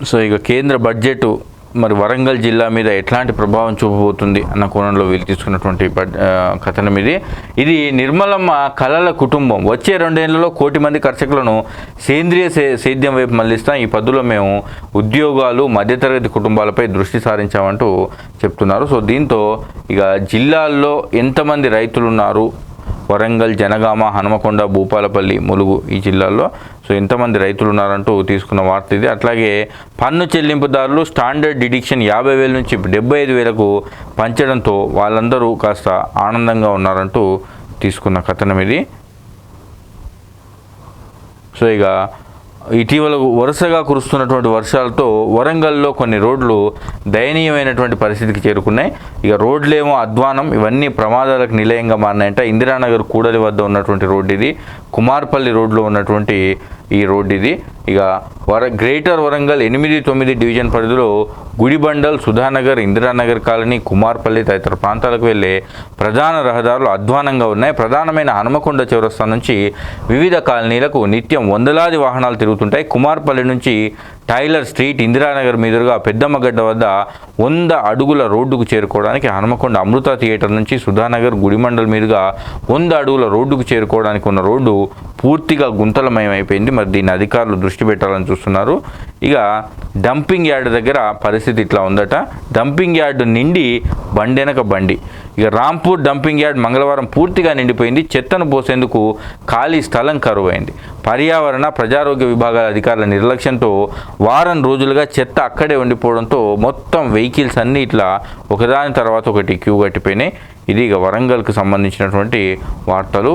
So ఇక కేంద్ర budget మరి వరంగల్ జిల్లా మీద ఎట్లాంటి ప్రభావం చూపబోతుంది అన్న కోణంలో వీళ్ళు తీసుకున్నటువంటి కథనం ఇది నిర్మలమ్మ కళల కుటుంబం వచ్చే 2 ఏళ్లలో 1 కోటి మంది కర్షకులను సేంద్రియ సేద్యం వైపు మళ్లిస్తాం. ఈ పద్ధతిలో మేము ఉద్యోగాలు మధ్యతరగతి కుటుంబాలపై దృష్టి సారించామంటూ చెప్తున్నారు. సో దీంతో ఇక జిల్లాల్లో ఎంతమంది రైతులు ఉన్నారు, వరంగల్, జనగామ, హనుమకొండ, భూపాలపల్లి, ములుగు ఈ జిల్లాల్లో సో ఎంతమంది రైతులు ఉన్నారంటూ తీసుకున్న వార్త ఇది. అట్లాగే పన్ను చెల్లింపుదారులు స్టాండర్డ్ డిడక్షన్ 50,000 నుంచి 75,000కు పంచడంతో వాళ్ళందరూ కాస్త ఆనందంగా ఉన్నారంటూ తీసుకున్న కథనం ఇది. సో ఇక ఇటీవల వరుసగా కురుస్తున్నటువంటి వర్షాలతో వరంగల్లో కొన్ని రోడ్లు దయనీయమైనటువంటి పరిస్థితికి చేరుకున్నాయి. ఇక రోడ్లేమో అధ్వానం, ఇవన్నీ ప్రమాదాలకు నిలయంగా మారినాయంట. ఇందిరానగర్ కూడలి వద్ద ఉన్నటువంటి రోడ్డు ఇది, కుమార్పల్లి రోడ్లో ఉన్నటువంటి ఈ రోడ్డు ఇది. ఇక గ్రేటర్ వరంగల్ 8-9 డివిజన్ పరిధిలో గుడిబండల్, సుధానగర్, ఇందిరానగర్ కాలనీ, కుమార్పల్లి తదితర ప్రాంతాలకు వెళ్ళే ప్రధాన రహదారులు అధ్వానంగా ఉన్నాయి. ప్రధానమైన హనుమకొండ చౌరస్తా నుంచి వివిధ కాలనీలకు నిత్యం వందలాది వాహనాలు తిరుగుతుంటాయి. కుమార్పల్లి నుంచి టైలర్ స్ట్రీట్, ఇందిరానగర్ మీదుగా పెద్దమ్మగడ్డ వద్ద 100 అడుగుల రోడ్డుకు చేరుకోవడానికి, హనుమకొండ అమృత థియేటర్ నుంచి సుధానగర్, గుడిమండల్ మీదుగా 100 అడుగుల రోడ్డుకు చేరుకోవడానికి ఉన్న రోడ్డు పూర్తిగా గుంతలమయమైపోయింది. మరి దీన్ని అధికారులు దృష్టి పెట్టాలని చూస్తున్నారు. ఇక డంపింగ్ యార్డ్ దగ్గర పరిస్థితి ఇట్లా ఉందట. డంపింగ్ యార్డు నిండి బండెనక బండి. ఇక రాంపూర్ డంపింగ్ యార్డ్ మంగళవారం పూర్తిగా నిండిపోయింది. చెత్తను పోసేందుకు ఖాళీ స్థలం కరువైంది. పర్యావరణ ప్రజారోగ్య విభాగాల అధికారుల నిర్లక్ష్యంతో వారం రోజులుగా చెత్త అక్కడే ఉండిపోవడంతో మొత్తం వెహికల్స్ అన్నీ ఇట్లా ఒకదాని తర్వాత ఒకటి క్యూ కట్టిపోయినాయి. ఇది ఇక వరంగల్కి సంబంధించినటువంటి వార్తలు.